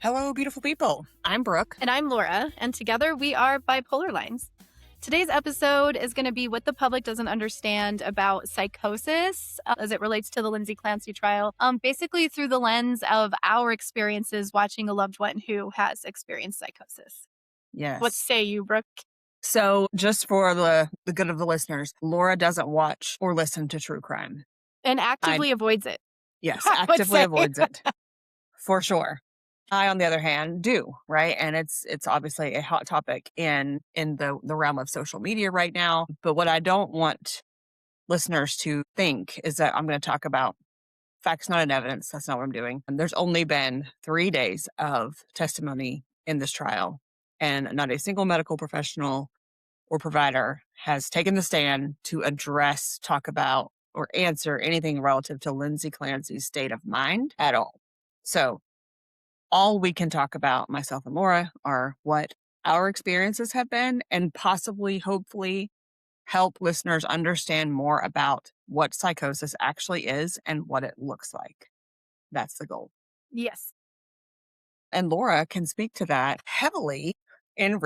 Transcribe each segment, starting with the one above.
Hello, beautiful people. I'm Brooke. And I'm Laura, and together we are BipolarLines. Today's episode is going to be what the public doesn't understand about psychosis as it relates to the Lindsay Clancy trial, basically through the lens of our experiences watching a loved one who has experienced psychosis. Yes. What say you, Brooke? So just for the good of the listeners, Laura doesn't watch or listen to true crime. And actively avoids it. Yes, I would actively say. avoids it. For sure. I, on the other hand, do, right? And it's obviously a hot topic in the realm of social media right now. But what I don't want listeners to think is that I'm going to talk about facts, not in evidence. That's not what I'm doing. And there's only been 3 days of testimony in this trial, and not a single medical professional or provider has taken the stand to address, talk about, or answer anything relative to Lindsay Clancy's state of mind at all. So all we can talk about, myself and Laura, are what our experiences have been and possibly, hopefully, help listeners understand more about what psychosis actually is and what it looks like. That's the goal. Yes. And Laura can speak to that heavily in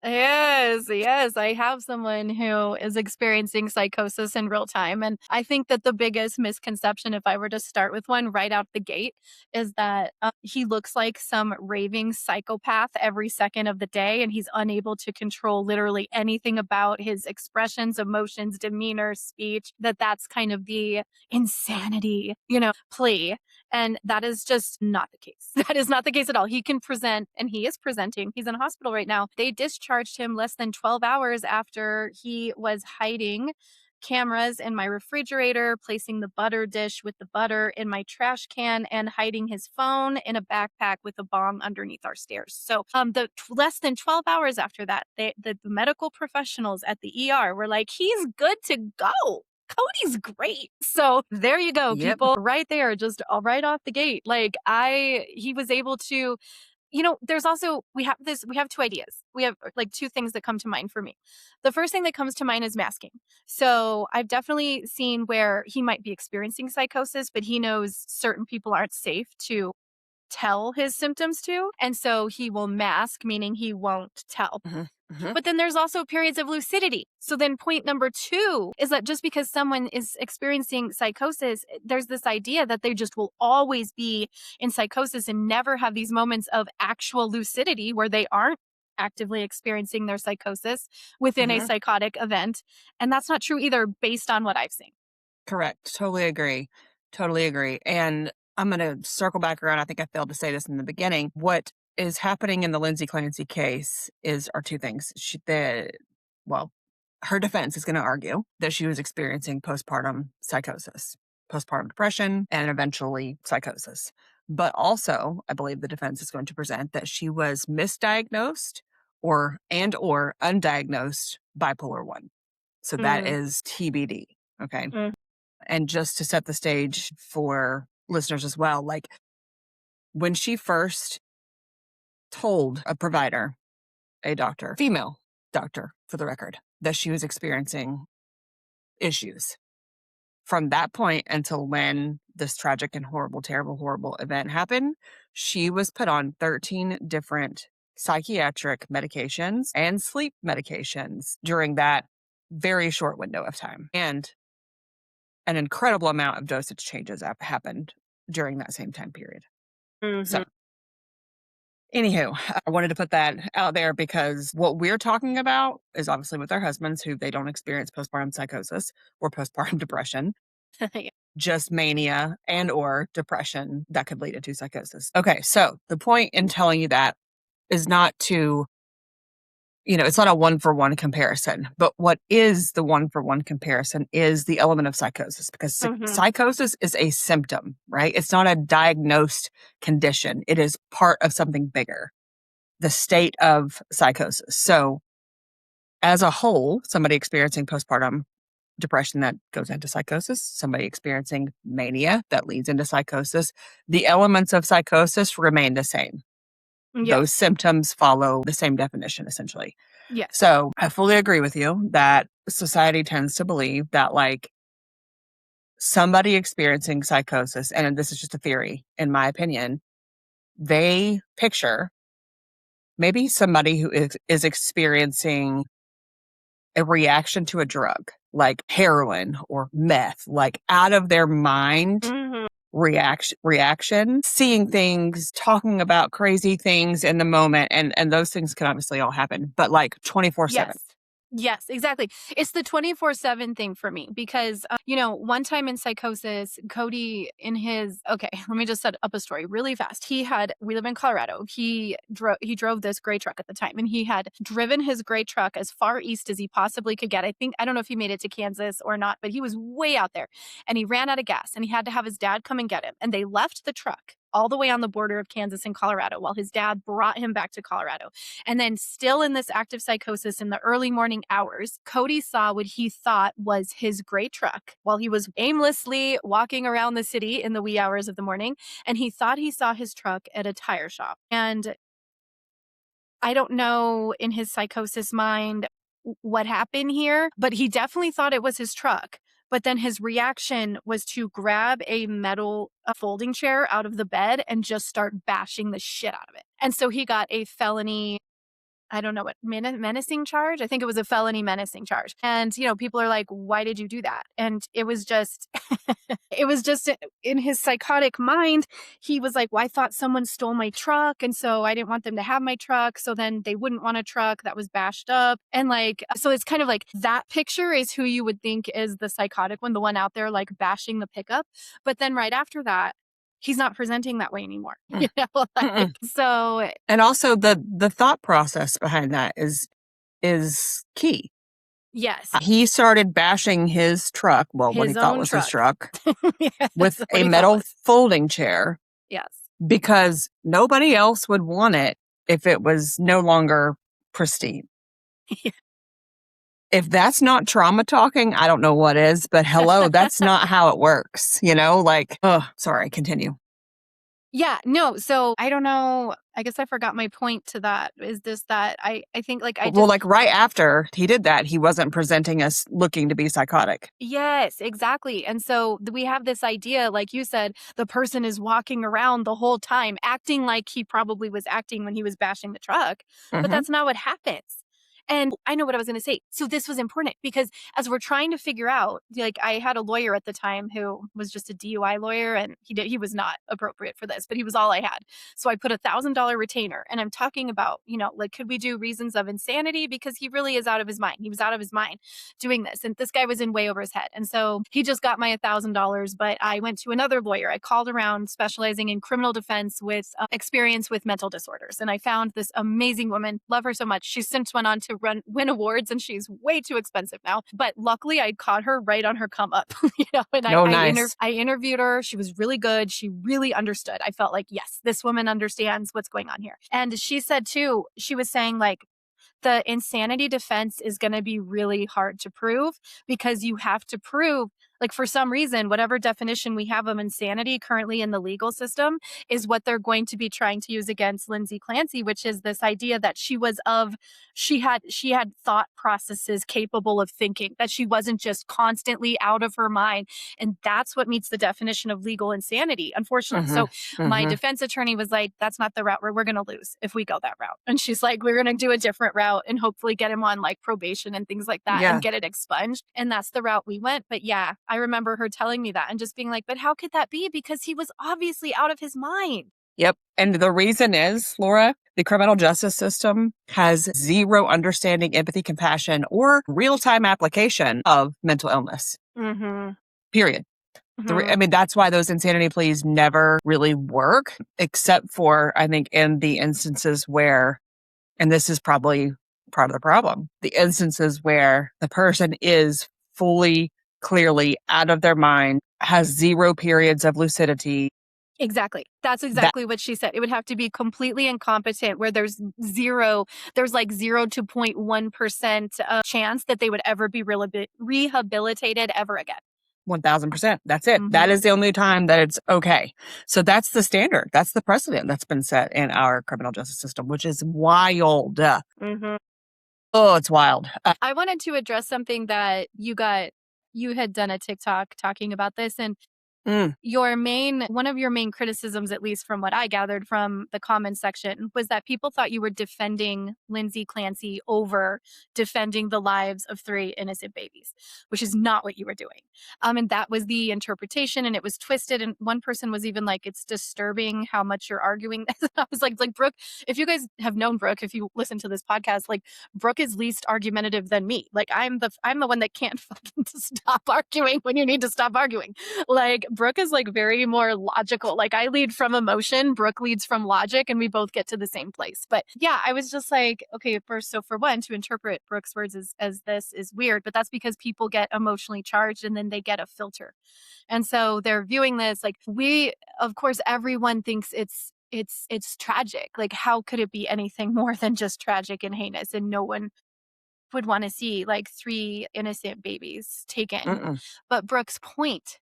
Yes. I have someone who is experiencing psychosis in real time. And I think that the biggest misconception, if I were to start with one right out the gate, is that he looks like some raving psychopath every second of the day. And he's unable to control literally anything about his expressions, emotions, demeanor, speech, that's kind of the insanity, plea. And that is just not the case. That is not the case at all. He can present, and he is presenting. He's in a hospital right now. They discharged him less than 12 hours after he was hiding cameras in my refrigerator, placing the butter dish with the butter in my trash can, and hiding his phone in a backpack with a bomb underneath our stairs. So less than 12 hours after that, the medical professionals at the ER were like, he's good to go. Cody's great. So there you go, Yep. people, right there, just right off the gate. He was able to, there's also, we have two ideas. We have like two things that come to mind for me. The first thing that comes to mind is masking. So I've definitely seen where he might be experiencing psychosis, but he knows certain people aren't safe to tell his symptoms to. And so he will mask, meaning he won't tell. But then there's also periods of lucidity. So then point number 2 is that just because someone is experiencing psychosis, there's this idea that they just will always be in psychosis and never have these moments of actual lucidity where they aren't actively experiencing their psychosis within a psychotic event. And that's not true either based on what I've seen. Correct. Totally agree. And I'm going to circle back around. I think I failed to say this in the beginning. What is happening in the Lindsay Clancy case are two things. Her defense is going to argue that she was experiencing postpartum psychosis, postpartum depression, and eventually psychosis. But also, I believe the defense is going to present that she was misdiagnosed or undiagnosed bipolar 1. So that is TBD. Okay. And just to set the stage for listeners as well, like when she first told a provider, a doctor, female doctor for the record, that she was experiencing issues, from that point until when this tragic and horrible, terrible, horrible event happened, she was put on 13 different psychiatric medications and sleep medications during that very short window of time. And an incredible amount of dosage changes happened during that same time period. So, anywho, I wanted to put that out there because what we're talking about is obviously with our husbands who they don't experience postpartum psychosis or postpartum depression, just mania and or depression that could lead into psychosis. Okay, so the point in telling you that is not to, it's not a one-for-one comparison, but what is the one-for-one comparison is the element of psychosis, because psychosis is a symptom, right? It's not a diagnosed condition. It is part of something bigger, the state of psychosis. So as a whole, somebody experiencing postpartum depression that goes into psychosis, somebody experiencing mania that leads into psychosis, the elements of psychosis remain the same. Yes. Those symptoms follow the same definition, essentially. Yes. So I fully agree with you that society tends to believe that, like, somebody experiencing psychosis, and this is just a theory, in my opinion, they picture maybe somebody who is experiencing a reaction to a drug like heroin or meth, like out of their mind Mhm. reaction, seeing things, talking about crazy things in the moment. And those things can obviously all happen, but like 24/7. Yes. Yes, exactly. It's the 24/7 thing for me because, one time in Psychosis, Cody okay, let me just set up a story really fast. We live in Colorado. He drove this gray truck at the time, and he had driven his gray truck as far east as he possibly could get. I don't know if he made it to Kansas or not, but he was way out there, and he ran out of gas, and he had to have his dad come and get him. And they left the truck all the way on the border of Kansas and Colorado while his dad brought him back to Colorado. And then, still in this active psychosis in the early morning hours, Cody saw what he thought was his gray truck while he was aimlessly walking around the city in the wee hours of the morning. And he thought he saw his truck at a tire shop. And I don't know in his psychosis mind what happened here, but he definitely thought it was his truck. But then his reaction was to grab a metal folding chair out of the bed and just start bashing the shit out of it. And so he got a felony, I don't know what, menacing charge. I think it was a felony menacing charge. And, people are like, why did you do that? And it was just, it was just in his psychotic mind. He was like, well, I thought someone stole my truck. And so I didn't want them to have my truck. So then they wouldn't want a truck that was bashed up. And so it's kind of like that picture is who you would think is the psychotic one, the one out there like bashing the pickup. But then right after that, he's not presenting that way anymore. So. And also the thought process behind that is key. Yes. He started bashing his truck, what he thought was his truck, Yes, with a metal folding chair. Yes. Because nobody else would want it if it was no longer pristine. Yeah. If that's not trauma talking, I don't know what is, but hello, that's not how it works. Sorry, continue. Yeah, no. So I don't know. I guess I forgot my point to that. Is this that I think right after he did that, he wasn't presenting us looking to be psychotic. Yes, exactly. And so we have this idea, like you said, the person is walking around the whole time acting like he probably was acting when he was bashing the truck, but that's not what happens. And I know what I was going to say. So this was important because as we're trying to figure out, like, I had a lawyer at the time who was just a DUI lawyer, and he was not appropriate for this, but he was all I had. So I put $1,000 retainer, and I'm talking about, like, could we do reasons of insanity? Because he really is out of his mind. He was out of his mind doing this. And this guy was in way over his head. And so he just got my $1,000, but I went to another lawyer. I called around specializing in criminal defense with experience with mental disorders. And I found this amazing woman, love her so much. She's since went on to win awards, and she's way too expensive now. But luckily I caught her right on her come up, and nice. I interviewed her. She was really good. She really understood. I felt like, yes, this woman understands what's going on here. And she said too, she was saying like, the insanity defense is going to be really hard to prove because you have to prove, like, for some reason, whatever definition we have of insanity currently in the legal system is what they're going to be trying to use against Lindsay Clancy, which is this idea that she had thought processes capable of thinking, that she wasn't just constantly out of her mind. And that's what meets the definition of legal insanity, unfortunately. So my defense attorney was like, that's not the route where we're going to lose if we go that route. And she's like, we're going to do a different route and hopefully get him on like probation and things like that and get it expunged. And that's the route we went. But yeah, I remember her telling me that and just being like, but how could that be? Because he was obviously out of his mind. Yep. And the reason is, Laura, the criminal justice system has zero understanding, empathy, compassion, or real-time application of mental illness. Period. That's why those insanity pleas never really work, except for, I think, in the instances where, and this is probably part of the problem, the instances where the person is fully, clearly out of their mind, has zero periods of lucidity. Exactly. That's exactly what she said. It would have to be completely incompetent, where there's like 0 to 0.1% chance that they would ever be rehabilitated ever again. 1,000%. That's it. That is the only time that it's okay. So that's the standard. That's the precedent that's been set in our criminal justice system, which is wild. Oh, it's wild. I wanted to address something that you had done a TikTok talking about this. And Mm. One of your main criticisms, at least from what I gathered from the comments section, was that people thought you were defending Lindsay Clancy over defending the lives of 3 innocent babies, which is not what you were doing. And that was the interpretation, and it was twisted. And one person was even like, "It's disturbing how much you're arguing." I was like, Brooke, if you guys have known Brooke, if you listen to this podcast, like Brooke is least argumentative than me. Like I'm the one that can't fucking stop arguing when you need to stop arguing. Like Brooke is like very more logical. Like I lead from emotion, Brooke leads from logic, and we both get to the same place. But yeah, I was just like, okay, so for one, to interpret Brooke's words as this is weird, but that's because people get emotionally charged and then they get a filter. And so they're viewing this like of course, everyone thinks it's tragic. Like, how could it be anything more than just tragic and heinous? And no one would want to see like 3 innocent babies taken. Mm-mm. But Brooke's point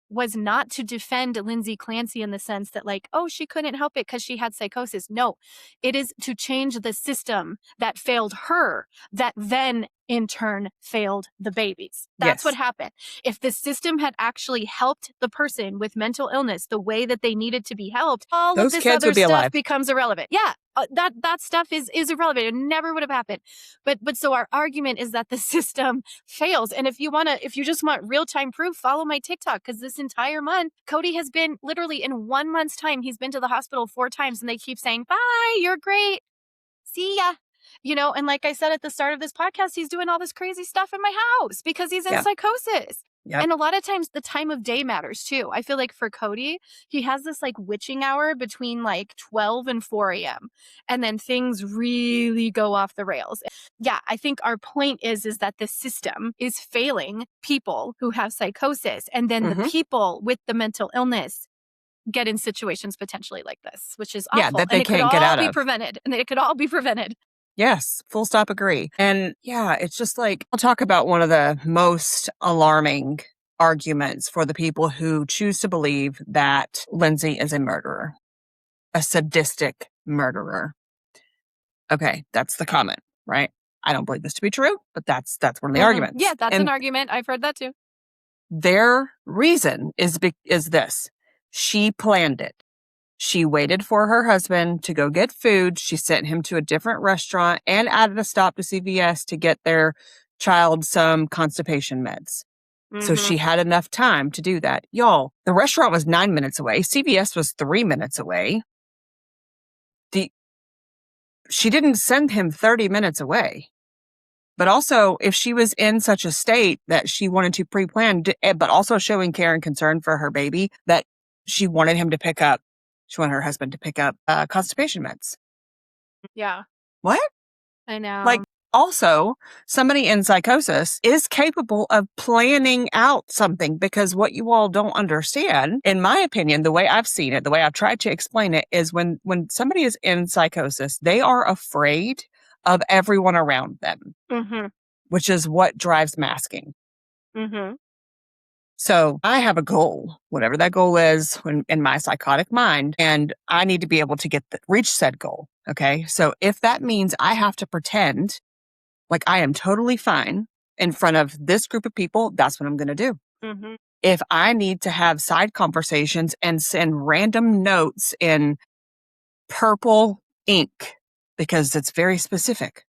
was not to defend Lindsay Clancy in the sense that like, oh, she couldn't help it because she had psychosis. No, it is to change the system that failed her, that then in turn failed the babies. That's what Yes. happened. If the system had actually helped the person with mental illness the way that they needed to be helped, all of Those this kids other would be stuff alive. becomes irrelevant. Yeah, that stuff is irrelevant. It never would have happened. But so our argument is that the system fails. And if you just want real-time proof, follow my TikTok, because this entire month, Cody has been literally in 1 month's time, he's been to the hospital 4 times and they keep saying, "Bye, you're great. See ya." And like I said at the start of this podcast, he's doing all this crazy stuff in my house because he's in Yeah. psychosis. Yep. And a lot of times the time of day matters too. I feel like for Cody, he has this like witching hour between like 12 and 4 a.m. And then things really go off the rails. Yeah, I think our point is that the system is failing people who have psychosis. And then the Mhm. people with the mental illness get in situations potentially like this, which is Yeah, awful. that And they it could can't get all out be of. prevented. And it could all be prevented. Yes, full stop agree. And yeah, it's just like, I'll talk about one of the most alarming arguments for the people who choose to believe that Lindsay is a murderer, a sadistic murderer. Okay, that's the comment, right? I don't believe this to be true, but that's one of the arguments. Yeah, that's and an argument. I've heard that too. their reason is this: she planned it. She waited for her husband to go get food. She sent him to a different restaurant and added a stop to CVS to get their child some constipation meds. So she had enough time to do that. Y'all, the restaurant was 9 minutes away. CVS was 3 minutes away. She didn't send him 30 minutes away. But also, if she was in such a state that she wanted to pre-plan, but also showing care and concern for her baby, that she wanted her husband to pick up constipation meds. Yeah, What? I know. Like, also, somebody in psychosis is capable of planning out something, because what you all don't understand, in my opinion, the way I've seen it, the way I've tried to explain it, is when somebody is in psychosis, they are afraid of everyone around them, which is what drives masking. So I have a goal, whatever that goal is in my psychotic mind, and I need to be able to reach said goal. Okay. So if that means I have to pretend like I am totally fine in front of this group of people, that's what I'm going to do. If I need to have side conversations and send random notes in purple ink because it's very specific,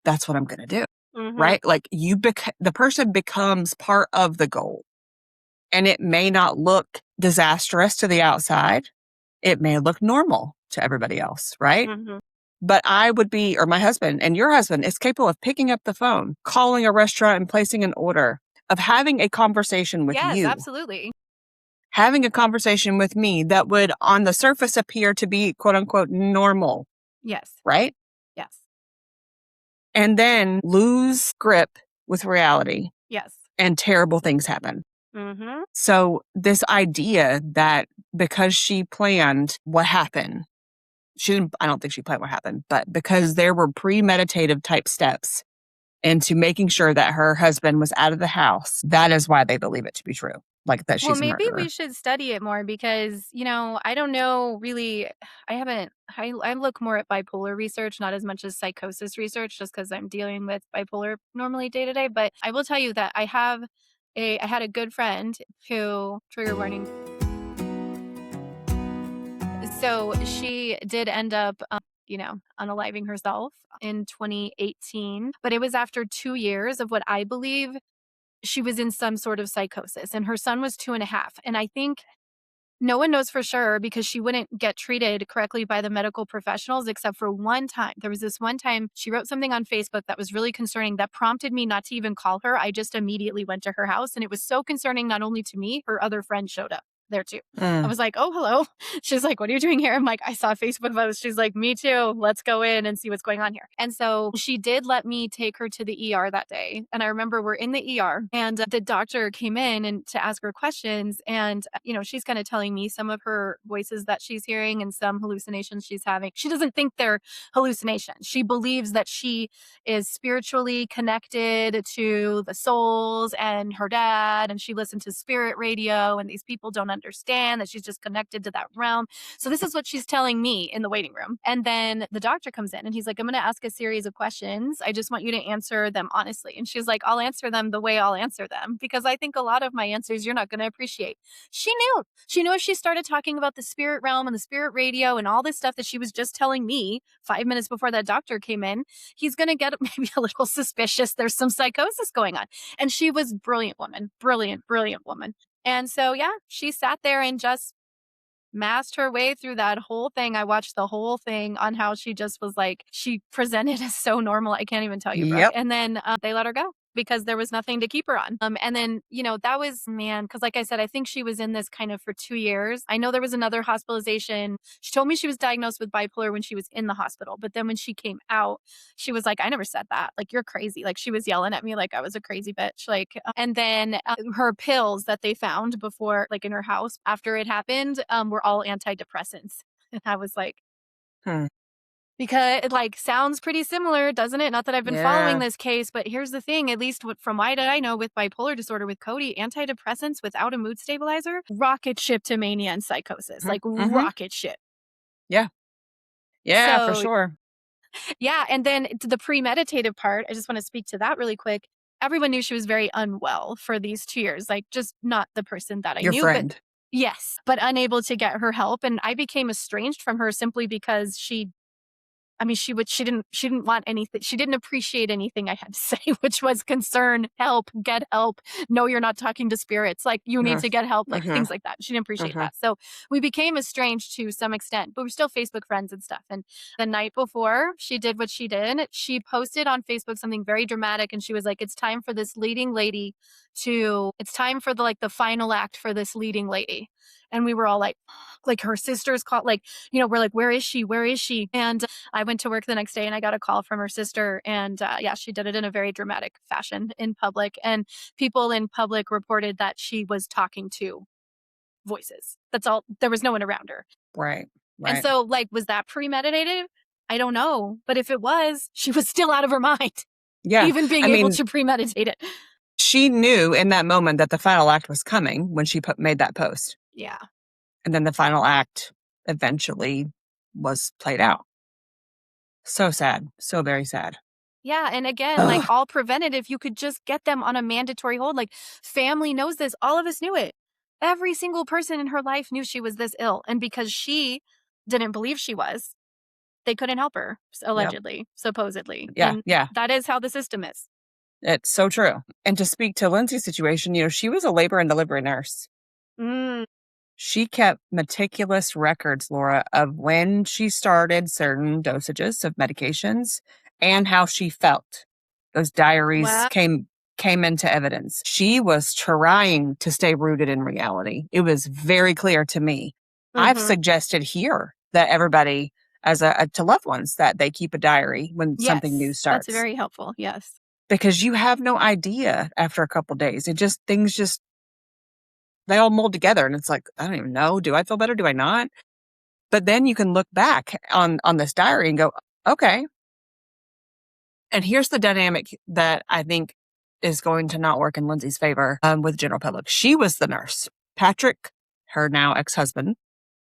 that's what I'm going to do. Right? Like the person becomes part of the goal. And it may not look disastrous to the outside. It may look normal to everybody else, right? But I would be, or my husband and your husband is capable of picking up the phone, calling a restaurant and placing an order, of having a conversation with Yes, you. absolutely. Having a conversation with me that would on the surface appear to be quote unquote normal. Yes. Right? Yes. And then lose grip with reality. Yes. And terrible things happen. So this idea that because she planned what happened, I don't think she planned what happened, but because there were premeditative type steps into making sure that her husband was out of the house, that is why they believe it to be true. Like that she's Well, a maybe murderer. we should study it more because, I don't know really. I look more at bipolar research, not as much as psychosis research, just because I'm dealing with bipolar normally day to day. But I will tell you that I have I had a good friend who, trigger warning. So she did end up, unaliving herself in 2018, but it was after 2 years of what I believe she was in some sort of psychosis, and her son was 2.5. And I think no one knows for sure because she wouldn't get treated correctly by the medical professionals except for one time. There was this one time she wrote something on Facebook that was really concerning that prompted me not to even call her. I just immediately went to her house, and it was so concerning not only to me, her other friend showed up there too. I was like, oh, hello. She's like, what are you doing here? I'm like, I saw a Facebook post. She's like, me too. Let's go in and see what's going on here. And so she did let me take her to the ER that day. And I remember we're in the ER and the doctor came in and to ask her questions. And, she's kind of telling me some of her voices that she's hearing and some hallucinations she's having. She doesn't think they're hallucinations. She believes that she is spiritually connected to the souls and her dad. And she listened to spirit radio, and these people don't understand that she's just connected to that realm. So this is what she's telling me in the waiting room. And then the doctor comes in and he's like, I'm going to ask a series of questions. I just want you to answer them honestly. And she's like, I'll answer them the way I'll answer them, because I think a lot of my answers you're not going to appreciate. She knew if she started talking about the spirit realm and the spirit radio and all this stuff that she was just telling me 5 minutes before that doctor came in, he's going to get maybe a little suspicious. There's some psychosis going on. And she was brilliant woman. And so, yeah, she sat there and just masked her way through that whole thing. I watched the whole thing on how she just was like, she presented as so normal. I can't even tell you, Brooke. Yep. And then they let her go because there was nothing to keep her on. And then, that was, man, because like I said, I think she was in this kind of for 2 years. I know there was another hospitalization. She told me she was diagnosed with bipolar when she was in the hospital. But then when she came out, she was like, I never said that. Like, you're crazy. Like, she was yelling at me like I was a crazy bitch. Like, and then her pills that they found before, like in her house after it happened, were all antidepressants. And I was like, because it like sounds pretty similar, doesn't it? Not that I've been following this case, but here's the thing, at least from what I know with bipolar disorder with Cody, antidepressants without a mood stabilizer, rocket ship to mania and psychosis, like rocket ship. Yeah. Yeah, for So, sure. yeah. And then to the premeditative part, I just want to speak to that really quick. Everyone knew she was very unwell for these 2 years, like just not the person that I Your knew, friend. but yes, but unable to get her help. And I became estranged from her simply because she didn't want anything. She didn't appreciate anything I had to say, which was concern, help, get help. No, you're not talking to spirits. Like, you need to get help, like things like that. She didn't appreciate that. So we became estranged to some extent, but we're still Facebook friends and stuff. And the night before she did what she did, she posted on Facebook something very dramatic. And she was like, it's time for this leading lady it's time for the final act for this leading lady. And we were all like her sisters called, we're like, where is she? Where is she? And I went to work the next day and I got a call from her sister. And she did it in a very dramatic fashion in public. And people in public reported that she was talking to voices. That's all. There was no one around her. Right. And so, was that premeditated? I don't know. But if it was, she was still out of her mind. Yeah. Even being able to premeditate it. She knew in that moment that the final act was coming when she made that post. Yeah. And then the final act eventually was played out. So sad. So very sad. Yeah. And again, all preventative, you could just get them on a mandatory hold. Like, family knows this. All of us knew it. Every single person in her life knew she was this ill. And because she didn't believe she was, they couldn't help her, allegedly, supposedly. Yeah. And yeah. that is how the system is. It's so true. And to speak to Lindsay's situation, she was a labor and delivery nurse. She kept meticulous records, Laura, of when she started certain dosages of medications and how she felt. Those diaries came into evidence. She was trying to stay rooted in reality. It was very clear to me. I've suggested here that everybody, to loved ones, that they keep a diary when something new starts. That's very helpful. Yes. Because you have no idea after a couple days. Things they all mold together, and it's like, I don't even know. Do I feel better? Do I not? But then you can look back on this diary and go, okay. And here's the dynamic that I think is going to not work in Lindsay's favor with the general public. She was the nurse. Patrick, her now ex-husband,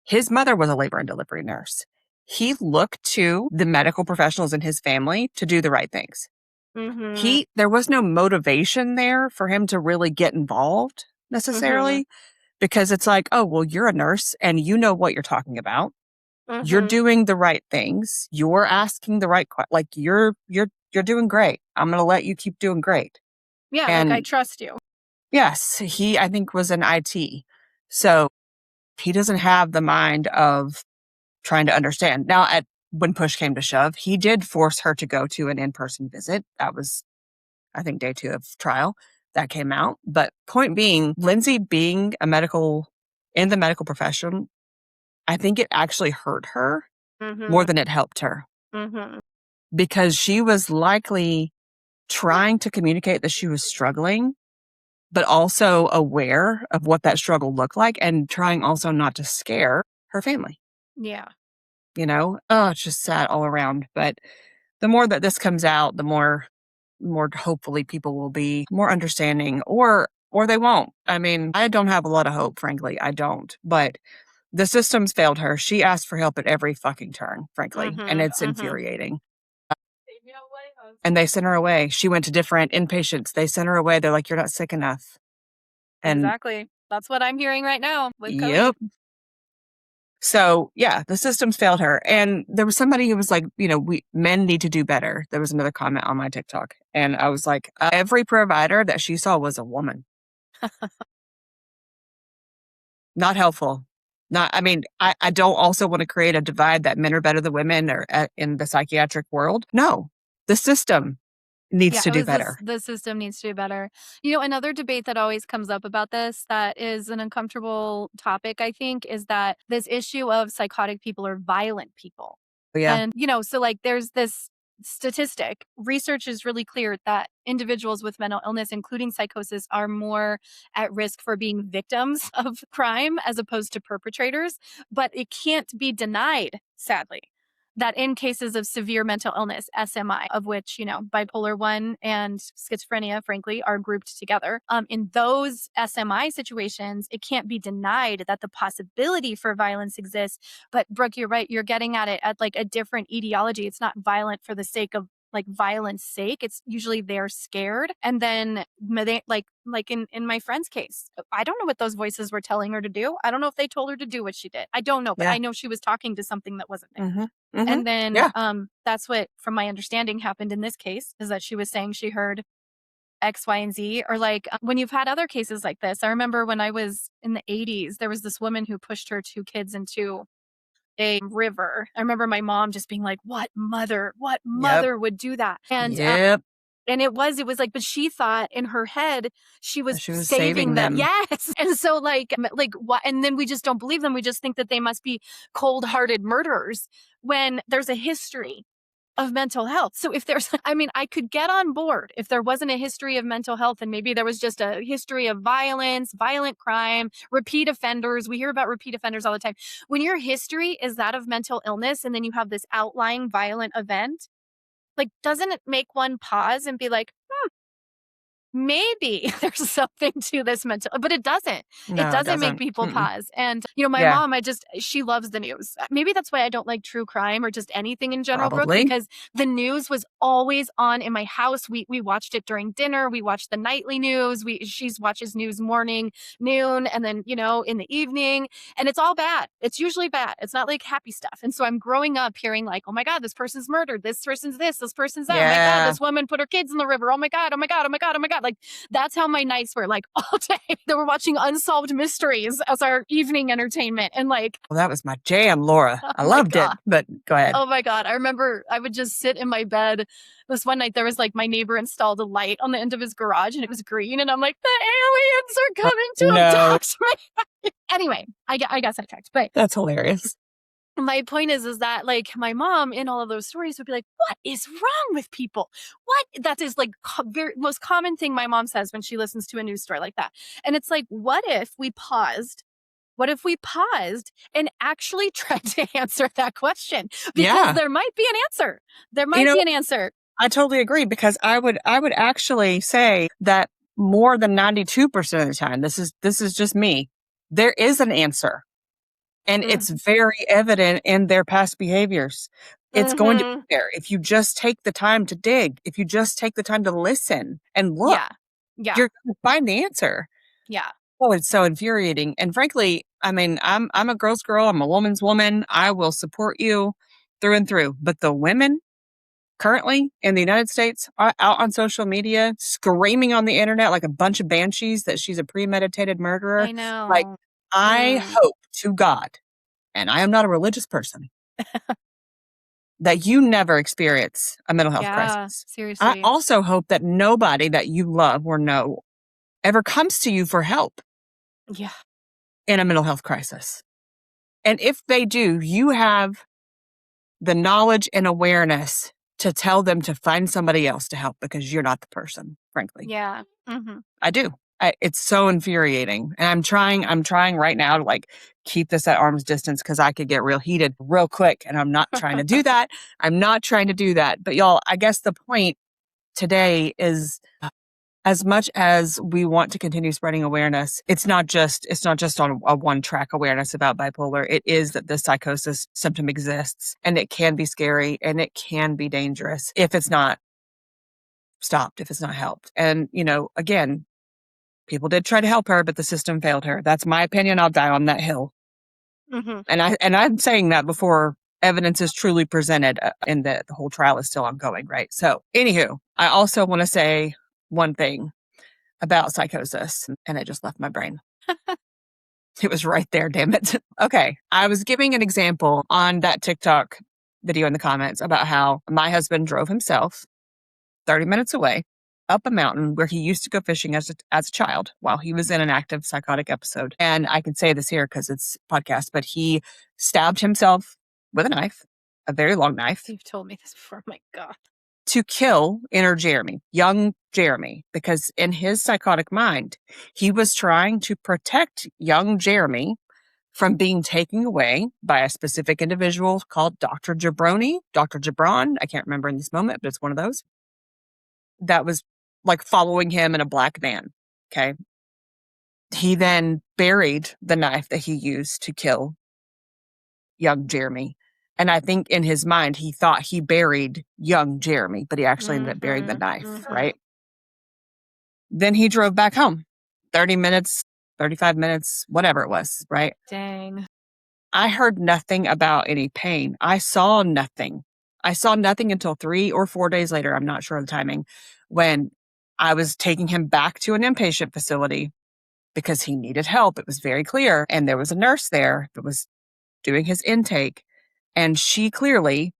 his mother was a labor and delivery nurse. He looked to the medical professionals in his family to do the right things. There was no motivation there for him to really get involved necessarily, because it's like, oh, well, you're a nurse and you know what you're talking about. You're doing the right things. You're asking the right questions. Like you're doing great. I'm going to let you keep doing great. Yeah, and like I trust you. Yes, he, I think, was in IT. So he doesn't have the mind of trying to understand. Now, when push came to shove, he did force her to go to an in-person visit. That was, I think, day 2 of trial. That came out. But point being, Lindsay being in the medical profession, I think it actually hurt her more than it helped her. Because she was likely trying to communicate that she was struggling, but also aware of what that struggle looked like and trying also not to scare her family. Yeah. It's just sad all around. But the more that this comes out, the more hopefully people will be more understanding, or they won't. I mean, I don't have a lot of hope, frankly. I don't. But the system's failed her. She asked for help at every fucking turn, frankly, and it's infuriating. And they sent her away. She went to different inpatients. They sent her away. They're like, you're not sick enough. And exactly. That's what I'm hearing right now with COVID. Yep. So, yeah, the system's failed her. And there was somebody who was like, men need to do better. There was another comment on my TikTok. And I was like, every provider that she saw was a woman. Not helpful. I don't also want to create a divide that men are better than women or in the psychiatric world. No, the system needs to do better. The system needs to do better. Another debate that always comes up about this that is an uncomfortable topic, I think, is that this issue of psychotic people are violent people. Yeah. And, so like there's this statistic. Research is really clear that individuals with mental illness, including psychosis, are more at risk for being victims of crime as opposed to perpetrators. But it can't be denied, sadly, that in cases of severe mental illness, SMI, of which, bipolar 1 and schizophrenia, frankly, are grouped together. In those SMI situations, it can't be denied that the possibility for violence exists. But Brooke, you're right. You're getting at it at like a different etiology. It's not violent for the sake of like violence sake. It's usually they're scared. And then they, like in my friend's case, I don't know what those voices were telling her to do. I don't know if they told her to do what she did. I don't know, but I know she was talking to something that wasn't there. And then that's what, from my understanding, happened in this case, is that she was saying she heard X, Y, and Z. Or like when you've had other cases like this, I remember when I was in the 80s, there was this woman who pushed her 2 kids into a river. I remember my mom just being like, what mother would do that? And and it was like, but she thought in her head she was saving them. Yes. And so like what? And then we just don't believe them. We just think that they must be cold-hearted murderers when there's a history of mental health. So if there's, I could get on board if there wasn't a history of mental health and maybe there was just a history of violence, violent crime, repeat offenders. We hear about repeat offenders all the time. When your history is that of mental illness and then you have this outlying violent event, like, doesn't it make one pause and be like, maybe there's something to this mental, but it doesn't. No, it doesn't make people pause. And, my mom, she loves the news. Maybe that's why I don't like true crime or just anything in general, Brooke, because the news was always on in my house. We watched it during dinner. We watched the nightly news. She watches news morning, noon, and then, in the evening. And it's all bad. It's usually bad. It's not like happy stuff. And so I'm growing up hearing like, oh my God, this person's murdered. This person's this person's that. Yeah. Oh my God, this woman put her kids in the river. Oh my God, oh my God, oh my God, oh my God. Like, that's how my nights were, like, all day. They were watching Unsolved Mysteries as our evening entertainment. And like, well, that was my jam, Laura. I loved it. But go ahead. Oh my God. I remember I would just sit in my bed. This one night there was like my neighbor installed a light on the end of his garage and it was green. And I'm like, the aliens are coming to abduct me. Anyway, I got sidetracked, but that's hilarious. My point is that like my mom in all of those stories would be like, what is wrong with people? What? That is like most common thing my mom says when she listens to a news story like that. And it's like, what if we paused? What if we paused and actually tried to answer that question? Because there might be an answer. There might be an answer. I totally agree, because I would actually say that more than 92% of the time, this is just me, there is an answer. And it's very evident in their past behaviors. It's going to Mhm. be there if you just take the time to dig, if you just take the time to listen and look, Yeah. Yeah. you're gonna find the answer. Yeah. Oh, it's so infuriating. And frankly, I mean, I'm a girl's girl, I'm a woman's woman. I will support you through and through. But the women currently in the United States are out on social media screaming on the internet like a bunch of banshees that she's a premeditated murderer. I Like, know. I Mm. hope to God, and I am not a religious person, that you never experience a mental health Yeah, crisis. I seriously. also hope that nobody that you love or know ever comes to you for help Yeah. in a mental health crisis. And if they do, you have the knowledge and awareness to tell them to find somebody else to help because you're not the person, frankly. Yeah. Mhm. I do. It's so infuriating. And I'm trying right now to like keep this at arm's distance because I could get real heated real quick. And I'm not trying to do that. I'm not trying to do that. But y'all, I guess the point today is as much as we want to continue spreading awareness, it's not just on a one track awareness about bipolar. It is that this psychosis symptom exists and it can be scary and it can be dangerous if it's not stopped, if it's not helped. And, again, people did try to help her, but the system failed her. That's my opinion. I'll die on that hill. Mhm. And I'm saying that before evidence is truly presented, and the whole trial is still ongoing, right? So, anywho, I also want to say one thing about psychosis, and it just left my brain. It was right there, damn it. Okay, I was giving an example on that TikTok video in the comments about how my husband drove himself 30 minutes away up a mountain where he used to go fishing as a child while he was in an active psychotic episode. And I can say this here because it's podcast, but he stabbed himself with a knife, a very long knife, You've told me this before. My God. to kill inner Jeremy, young Jeremy, because in his psychotic mind, he was trying to protect young Jeremy from being taken away by a specific individual called Dr. Jabroni, Dr. Jabron. I can't remember in this moment, but it's one of those that was like following him in a black van. Okay. He then buried the knife that he used to kill young Jeremy. And I think in his mind, he thought he buried young Jeremy, but he actually ended up burying the Mhm. knife, Mhm. right? Then he drove back home 30 minutes, 35 minutes, whatever it was, right? Dang. I heard nothing about any pain. I saw nothing. I saw nothing until 3 or 4 days later. I'm not sure of the timing, when I was taking him back to an inpatient facility because he needed help. It was very clear. And there was a nurse there that was doing his intake. And she clearly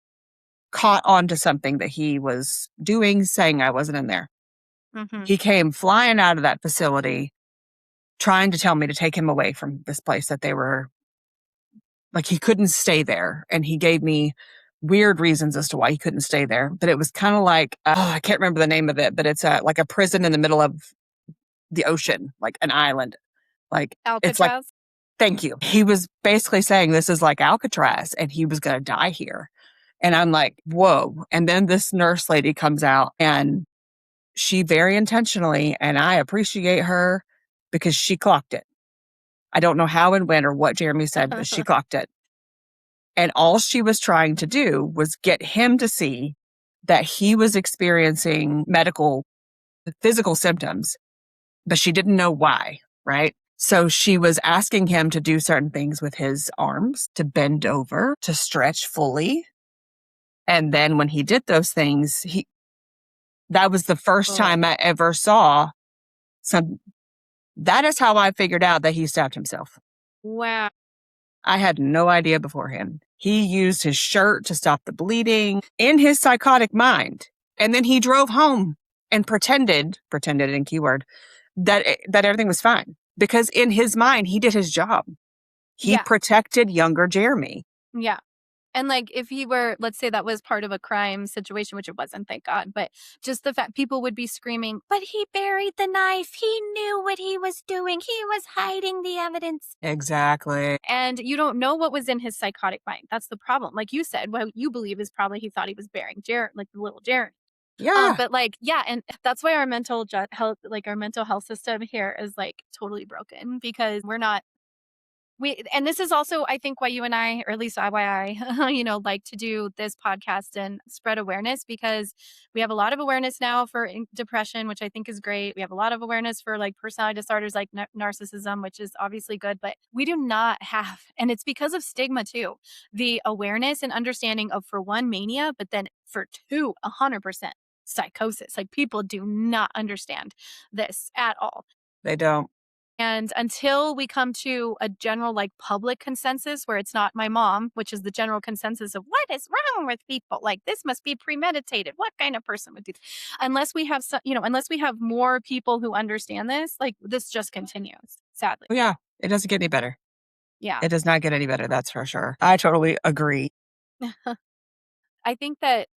caught on to something that he was doing, saying I wasn't in there. Mhm. He came flying out of that facility trying to tell me to take him away from this place that they were like, he couldn't stay there. And he gave me weird reasons as to why he couldn't stay there. But it was kind of like, I can't remember the name of it, but it's like a prison in the middle of the ocean, like an island. Like, it's like, Alcatraz? thank you. He was basically saying this is like Alcatraz and he was going to die here. And I'm like, whoa. And then this nurse lady comes out and she very intentionally, and I appreciate her because she clocked it. I don't know how and when or what Jeremy said, but she clocked it. And all she was trying to do was get him to see that he was experiencing physical symptoms, but she didn't know why, right? So she was asking him to do certain things with his arms, to bend over, to stretch fully. And then when he did those things, that was the first Oh, time I ever saw some. That is how I figured out that he stabbed himself. wow. I had no idea beforehand. He used his shirt to stop the bleeding in his psychotic mind. And then he drove home and pretended in keyword, that everything was fine. Because in his mind, he did his job. He Yeah. protected younger Jeremy. Yeah. And like if he were, let's say that was part of a crime situation, which it wasn't, thank God, but just the fact people would be screaming, but he buried the knife. He knew what he was doing. He was hiding the evidence. Exactly. And you don't know what was in his psychotic mind. That's the problem. Like you said, what you believe is probably he thought he was burying Jared, like the little Jared. Yeah. But like, yeah, and that's why our health, like our mental health system here is like totally broken because we're not And this is also, I think, why you and I, or at least why I, like to do this podcast and spread awareness, because we have a lot of awareness now for depression, which I think is great. We have a lot of awareness for like personality disorders, like narcissism, which is obviously good, but we do not have, and it's because of stigma too, the awareness and understanding of, for one, mania, but then for two, 100% psychosis. Like, people do not understand this at all. They don't. And until we come to a general, like, public consensus where it's not my mom, which is the general consensus of what is wrong with people? Like, this must be premeditated. What kind of person would do this? Unless we have unless we have more people who understand this, like, this just continues, sadly. Oh, yeah. It doesn't get any better. Yeah. It does not get any better. That's for sure. I totally agree. I think that,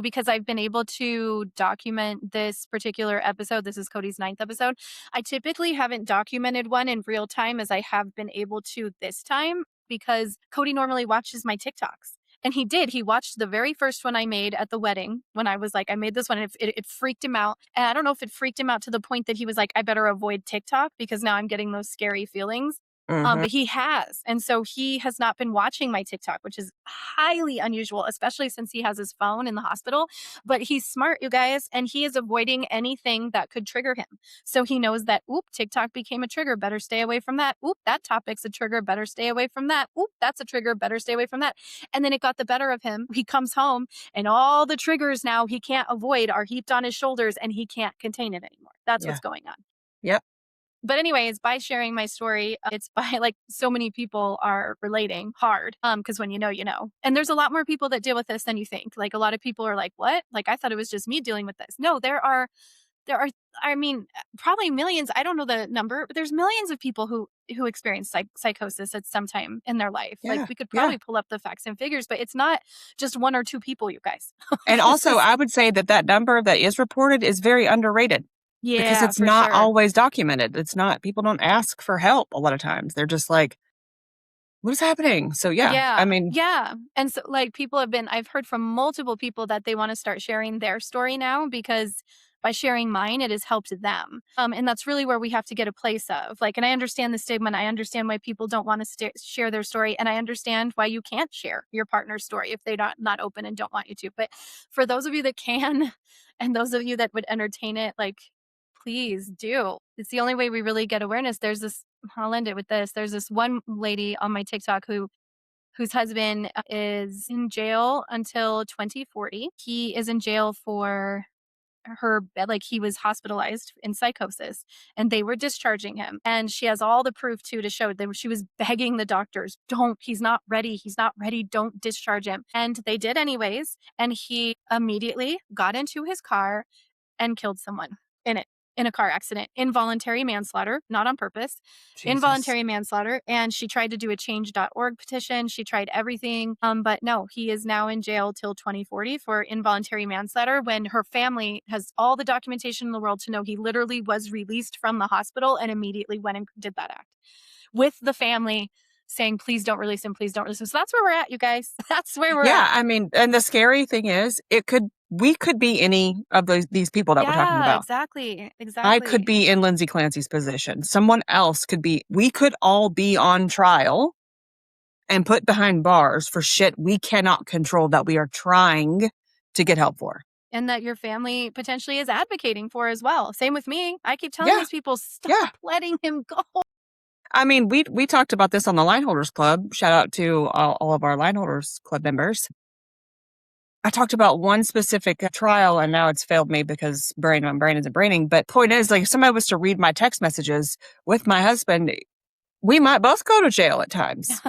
because I've been able to document this particular episode, this is Cody's 9th episode. I typically haven't documented one in real time as I have been able to this time, because Cody normally watches my TikToks. And he did. He watched the very first one I made at the wedding when I was like, I made this one. And it freaked him out. And I don't know if it freaked him out to the point that he was like, I better avoid TikTok because now I'm getting those scary feelings. But he has. And so he has not been watching my TikTok, which is highly unusual, especially since he has his phone in the hospital. But he's smart, you guys, and he is avoiding anything that could trigger him. So he knows that, oop, TikTok became a trigger. Better stay away from that. Oop, that topic's a trigger. Better stay away from that. Oop, that's a trigger. Better stay away from that. And then it got the better of him. He comes home and all the triggers now he can't avoid are heaped on his shoulders and he can't contain it anymore. That's what's going on. Yep. But anyways, by sharing my story, it's by, like, so many people are relating hard. Because when you know, you know. And there's a lot more people that deal with this than you think. Like, a lot of people are like, what? Like, I thought it was just me dealing with this. No, there are, I mean, probably millions. I don't know the number, but there's millions of people who experience psychosis at some time in their life. Yeah, like, we could probably pull up the facts and figures, but it's not just one or two people, you guys. And also, I would say that number that is reported is very underrated. Yeah, because it's not always documented. It's not, people don't ask for help a lot of times. They're just like, what is happening? So I mean. Yeah. And so, like, I've heard from multiple people that they want to start sharing their story now, because by sharing mine, it has helped them. And that's really where we have to get a place of, like, and I understand the stigma, and I understand why people don't want to share their story. And I understand why you can't share your partner's story if they're not open and don't want you to. But for those of you that can, and those of you that would entertain it, like, please do. It's the only way we really get awareness. I'll end it with this. There's this one lady on my TikTok whose husband is in jail until 2040. He is in jail for he was hospitalized in psychosis, and they were discharging him. And she has all the proof too to show that she was begging the doctors, he's not ready, don't discharge him. And they did anyways. And he immediately got into his car and killed someone in a car accident. Involuntary manslaughter, not on purpose. Jesus. Involuntary manslaughter. And she tried to do a change.org petition. She tried everything. But no, he is now in jail till 2040 for involuntary manslaughter, when her family has all the documentation in the world to know he literally was released from the hospital and immediately went and did that act, with the family saying, please don't release him, please don't release him. So that's where we're at, you guys. That's where we're at. Yeah, I mean, and the scary thing is, we could be any of these people that we're talking about. Exactly. I could be in Lindsay Clancy's position. Someone else could be. We could all be on trial and put behind bars for shit we cannot control, that we are trying to get help for. And that your family potentially is advocating for as well. Same with me. I keep telling these people, stop letting him go. I mean, we talked about this on the Lineholders Club. Shout out to all of our Lineholders Club members. I talked about one specific trial, and now it's failed me because my brain isn't braining. But point is, like, if somebody was to read my text messages with my husband, we might both go to jail at times.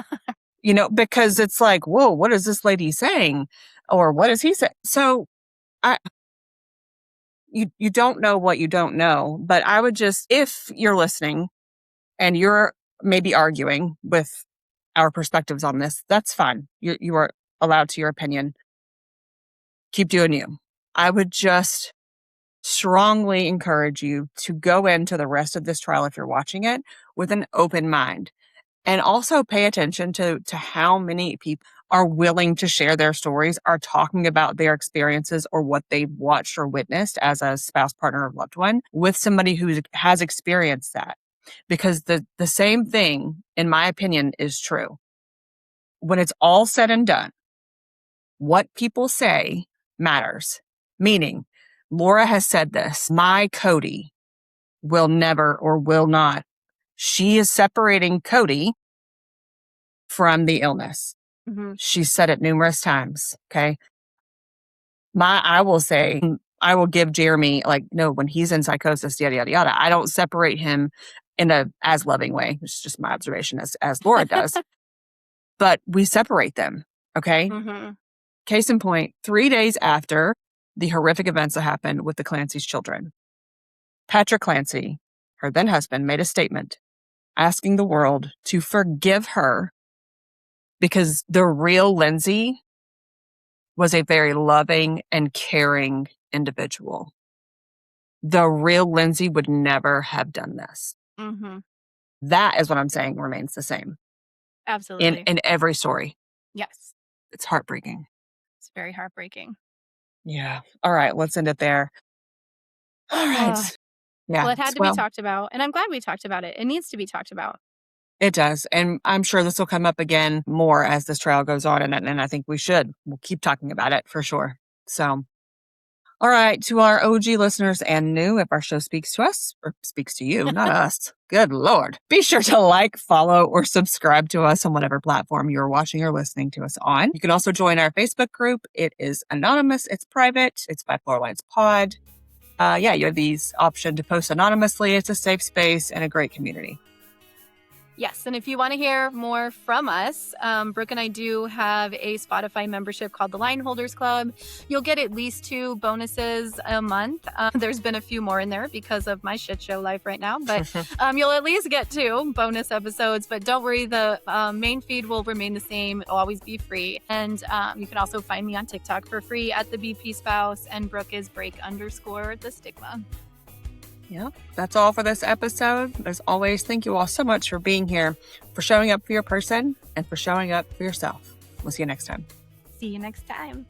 Because it's like, whoa, what is this lady saying? Or what is he saying? So you don't know what you don't know. But I would just, if you're listening and you're maybe arguing with our perspectives on this, that's fine. You are allowed to your opinion. Keep doing you. I would just strongly encourage you to go into the rest of this trial, if you're watching it, with an open mind. And also pay attention to how many people are willing to share their stories, are talking about their experiences or what they've watched or witnessed as a spouse, partner, or loved one with somebody who has experienced that. because the same thing, in my opinion, is true. When it's all said and done, what people say matters. Meaning, Laura has said this, my Cody will never or will not. She is separating Cody from the illness. She's said it numerous times. Okay. I will say, I will give Jeremy, like, no, when he's in psychosis, yada, yada, yada, I don't separate him in a as loving way. It's just my observation as Laura does. But we separate them. Okay. Case in point, 3 days after the horrific events that happened with the Clancy's children, Patrick Clancy, her then husband, made a statement asking the world to forgive her because the real Lindsay was a very loving and caring individual. The real Lindsay would never have done this. That is what I'm saying remains the same. Absolutely. In every story. Yes. It's heartbreaking. It's very heartbreaking. Yeah. All right. Let's end it there. All right. Yeah. Well, it had to be talked about. And I'm glad we talked about it. It needs to be talked about. It does. And I'm sure this will come up again more as this trial goes on. And I think we'll keep talking about it for sure. So, all right. To our OG listeners and new, if our show speaks to us or speaks to you, not us, good Lord, be sure to like, follow, or subscribe to us on whatever platform you're watching or listening to us on. You can also join our Facebook group. It is anonymous. It's private. It's BipolarLines Pod. You have these option to post anonymously. It's a safe space and a great community. Yes, and if you want to hear more from us, Brooke and I do have a Spotify membership called the Line Holders Club. You'll get at least 2 bonuses a month. There's been a few more in there because of my shit show life right now, but you'll at least get 2 bonus episodes. But don't worry, the main feed will remain the same. It'll always be free. And you can also find me on TikTok for free at the BP Spouse, and Brooke is break_the stigma. Yeah, that's all for this episode. As always, thank you all so much for being here, for showing up for your person, and for showing up for yourself. We'll see you next time. See you next time.